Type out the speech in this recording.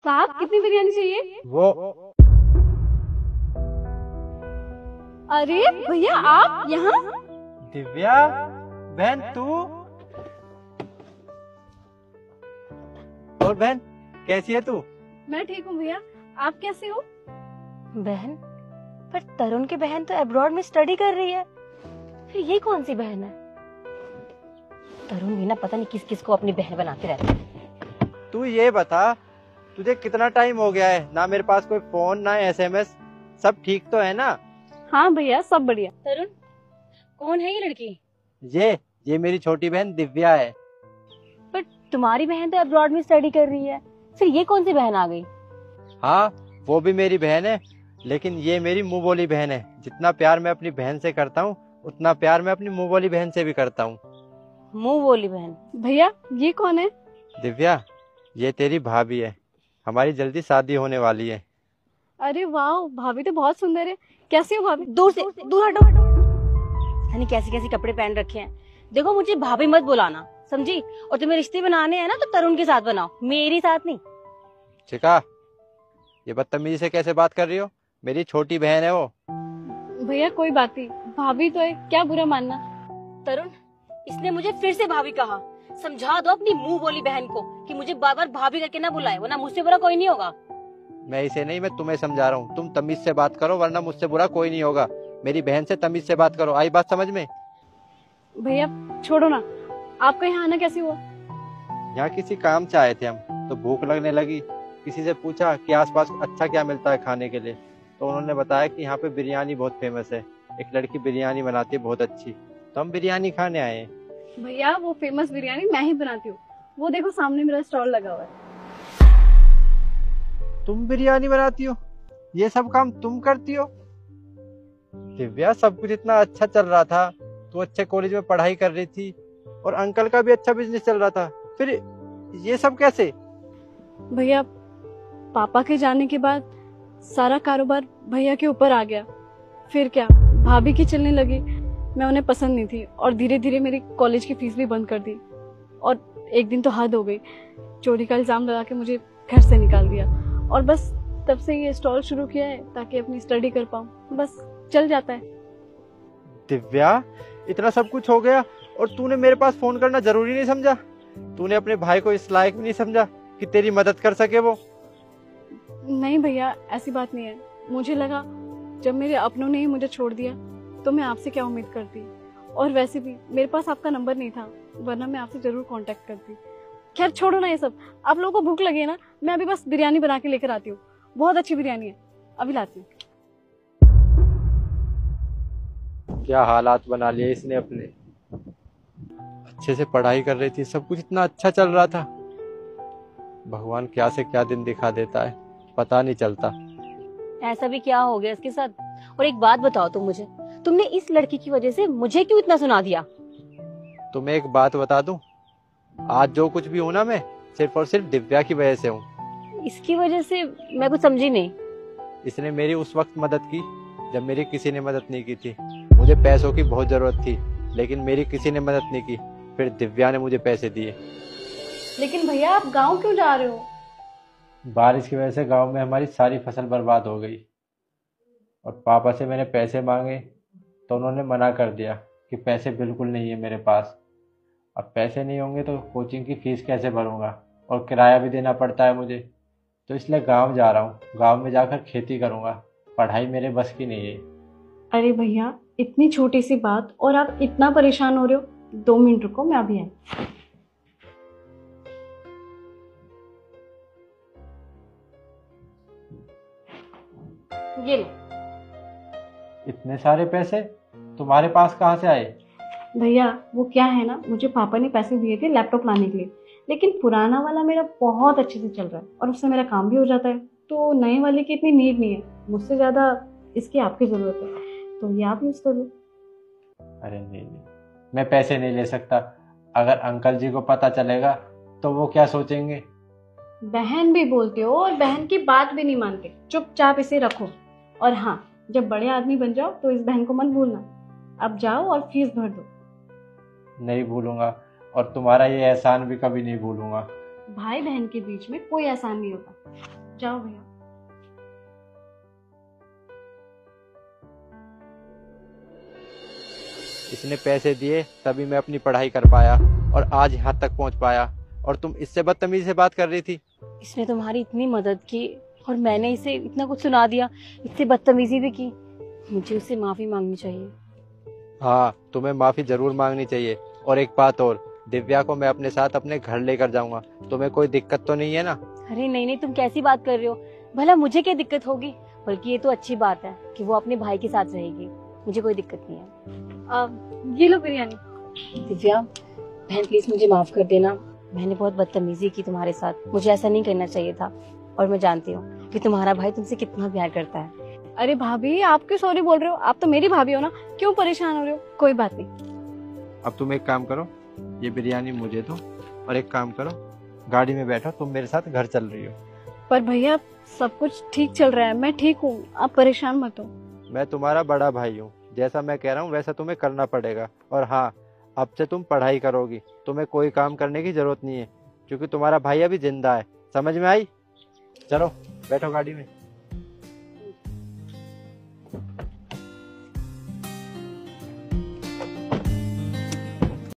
साहब कितनी बिरयानी चाहिए? वो अरे भैया आप यहाँ? दिव्या बहन तू। और बहन कैसी है तू? मैं ठीक हूँ भैया, आप कैसे हो? बहन, पर तरुण की बहन तो अब्रॉड में स्टडी कर रही है, फिर ये कौन सी बहन है? तरुण भी ना पता नहीं किस किस को अपनी बहन बनाते रहते हैं। तू ये बता, तुझे कितना टाइम हो गया है? ना मेरे पास कोई फोन ना एसएमएस, सब ठीक तो है ना? हाँ भैया सब बढ़िया। तरुण, कौन है ये लड़की? ये मेरी छोटी बहन दिव्या है। पर तुम्हारी बहन तो अब्रॉड में स्टडी कर रही है, फिर ये कौन सी बहन आ गई? हाँ वो भी मेरी बहन है, लेकिन ये मेरी मुंह बोली बहन है। जितना प्यार मैं अपनी बहन से करता हूँ उतना प्यार मैं अपनी मुंह बोली बहन से भी करता हूँ। मुंह बोली बहन? भैया ये कौन है? दिव्या ये तेरी भाभी है, हमारी जल्दी शादी होने वाली है। अरे वाह, भाभी तो बहुत सुंदर है। कैसी हो भाभी? दूर से दूर हटो हटो। यानी कैसी कैसी कपड़े पहन रखे हैं। देखो मुझे भाभी मत बुलाना, समझी? और तुम्हें रिश्ते बनाने हैं ना तो तरुण के साथ बनाओ, मेरी साथ नहीं। चिका, ये बदतमीजी से कैसे बात कर रही हो? मेरी छोटी बहन है वो। भैया कोई बात नहीं, भाभी तो है, क्या बुरा मानना। तरुण, इसने मुझे फिर से भाभी कहा। समझा दो अपनी मुंह बोली बहन को कि मुझे बार बार भाभी करके ना बुलाए, वरना मुझसे बुरा कोई नहीं होगा। मैं इसे नहीं, मैं तुम्हें समझा रहा हूँ। तुम तमीज से बात करो वरना मुझसे बुरा कोई नहीं होगा। मेरी बहन से तमीज से बात करो, आई बात समझ में? भैया छोड़ो ना, आपका यहाँ आना कैसे हुआ? यहाँ किसी काम से आए थे हम, तो भूख लगने लगी। किसी से पूछा कि आसपास अच्छा क्या मिलता है खाने के लिए, तो उन्होंने बताया कि यहाँ पे बिरयानी बहुत फेमस है, एक लड़की बिरयानी बनाती है बहुत अच्छी, तो हम बिरयानी खाने आए हैं। भैया वो फेमस बिरयानी मैं ही बनाती हूँ, वो देखो सामने मेरा स्टॉल लगा हुआ है। तुम बिरयानी बनाती हो? ये सब काम तुम करती हो? दिव्या सब कुछ इतना अच्छा चल रहा था, तू अच्छे कॉलेज में पढ़ाई कर रही थी और अंकल का भी अच्छा बिजनेस चल रहा था, फिर ये सब कैसे? भैया पापा के जाने के बाद सारा कारोबार भैया के ऊपर आ गया। फिर क्या, भाभी की चलने लगी। मैं उन्हें पसंद नहीं थी और धीरे धीरे मेरी कॉलेज की फीस भी बंद कर दी। और एक दिन तो हद हो गई, चोरी का इल्जाम लगा के मुझे घर से निकाल दिया। और बस तब से ये स्टॉल शुरू किया है ताकि अपनी स्टडी कर पाऊँ, बस चल जाता है। दिव्या इतना सब कुछ हो गया और तूने मेरे पास फोन करना जरूरी नहीं समझा? तूने अपने भाई को इस लायक भी नहीं समझा कि तेरी मदद कर सके वो? नहीं भैया ऐसी बात नहीं है, मुझे लगा जब मेरे अपनों ने ही मुझे छोड़ दिया तो मैं आपसे क्या उम्मीद करती। और वैसे भी मेरे पास आपका नंबर नहीं था, वरना मैं आपसे जरूर कांटेक्ट करती। खैर छोड़ो ना ये सब, आप लोगों को भूख लगी है ना, मैं अभी बस बिरयानी बना के लेकर आती हूँ। बहुत अच्छी बिरयानी है, अभी लाती हूँ। क्या हालात बना लिए इसने अपने। अच्छे से पढ़ाई कर रही थी, सब कुछ इतना अच्छा चल रहा था। भगवान क्या से क्या दिन दिखा देता है, पता नहीं चलता। ऐसा भी क्या हो गया इसके साथ? और एक बात बताओ तुम मुझे, तुमने इस लड़की की वजह से मुझे क्यों इतना सुना दिया? तुम्हें एक बात बता दूं, आज जो कुछ भी हूं ना, मैं सिर्फ और सिर्फ दिव्या की वजह से हूँ। इसकी वजह से? मैं कुछ समझी नहीं। इसने मेरी उस वक्त मदद की जब मेरी किसी ने मदद नहीं की थी। मुझे पैसों की बहुत जरूरत थी, लेकिन मेरी किसी ने मदद नहीं की। फिर दिव्या ने मुझे पैसे दिए। लेकिन भैया आप गाँव क्यों जा रहे हो? बारिश की वजह से गांव में हमारी सारी फसल बर्बाद हो गई और पापा से मैंने पैसे मांगे तो उन्होंने मना कर दिया कि पैसे बिल्कुल नहीं है मेरे पास। अब पैसे नहीं होंगे तो कोचिंग की फीस कैसे भरूंगा, और किराया भी देना पड़ता है मुझे। तो इसलिए गांव जा रहा हूँ, गांव में जाकर खेती करूंगा। पढ़ाई मेरे बस की नहीं है। अरे भैया इतनी छोटी सी बात और आप इतना परेशान हो रहे हो। 2 मिनट रुको, मैं अभी आई। ये लो। इतने सारे पैसे तुम्हारे पास कहाँ से आए? भैया वो क्या है ना, मुझे पापा ने पैसे दिए थे लैपटॉप लाने के लिए, लेकिन पुराना वाला मेरा बहुत अच्छे से चल रहा है और उससे मेरा काम भी हो जाता है, तो नए वाले की इतनी नीड नहीं है। मुझसे ज़्यादा इसकी आपकी ज़रूरत है, तो ये आप यूज़ कर लो। अरे नहीं, मैं पैसे नहीं ले सकता। अगर अंकल जी को पता चलेगा तो वो क्या सोचेंगे? बहन भी बोलते हो और बहन की बात भी नहीं मानते। चुपचाप इसे रखो, और हाँ जब बड़े आदमी बन जाओ तो इस बहन को मत भूलना। अब जाओ और फीस भर दो। नहीं भूलूंगा, और तुम्हारा ये एहसान भी कभी नहीं भूलूंगा। भाई बहन के बीच में कोई एहसान नहीं होता। जाओ भैया। इसने पैसे दिए तभी मैं अपनी पढ़ाई कर पाया और आज यहाँ तक पहुँच पाया, और तुम इससे बदतमीजी से बात कर रही थी। इसने तुम्हारी इतनी मदद की और मैंने इसे इतना कुछ सुना दिया, इससे बदतमीजी भी की। मुझे उससे माफी मांगनी चाहिए। हाँ, तुम्हें माफी जरूर मांगनी चाहिए। और एक बात और, दिव्या को मैं अपने साथ अपने घर लेकर जाऊंगा। तुम्हें कोई दिक्कत तो नहीं है ना? अरे नहीं नहीं, तुम कैसी बात कर रहे हो? भला मुझे क्या दिक्कत होगी? बल्कि ये तो अच्छी बात है कि वो अपने भाई के साथ रहेगी। मुझे कोई दिक्कत नहीं है। ये लो बिरयानी। दिव्या बहन, प्लीज मुझे माफ कर देना। मैंने बहुत बदतमीजी की तुम्हारे साथ। मुझे ऐसा नहीं करना चाहिए था। और मैं जानती हूँ कि तुम्हारा भाई तुमसे कितना प्यार करता है। अरे भाभी, आप क्यों सॉरी बोल रहे हो? आप तो मेरी भाभी हो ना, क्यों परेशान हो रहे हो? कोई बात नहीं। अब तुम एक काम करो, ये बिरयानी मुझे दो, और एक काम करो, गाड़ी में बैठो, तुम मेरे साथ घर चल रही हो। पर भैया सब कुछ ठीक चल रहा है, मैं ठीक हूँ, आप परेशान मत हो। मैं तुम्हारा बड़ा भाई हूँ, जैसा मैं कह रहा हूँ वैसा तुम्हें करना पड़ेगा। और हाँ, अब से तुम पढ़ाई करोगी, तुम्हें कोई काम करने की जरूरत नहीं है, क्योंकि तुम्हारा भाई अभी जिंदा है। समझ में आई? चलो बैठो गाड़ी में।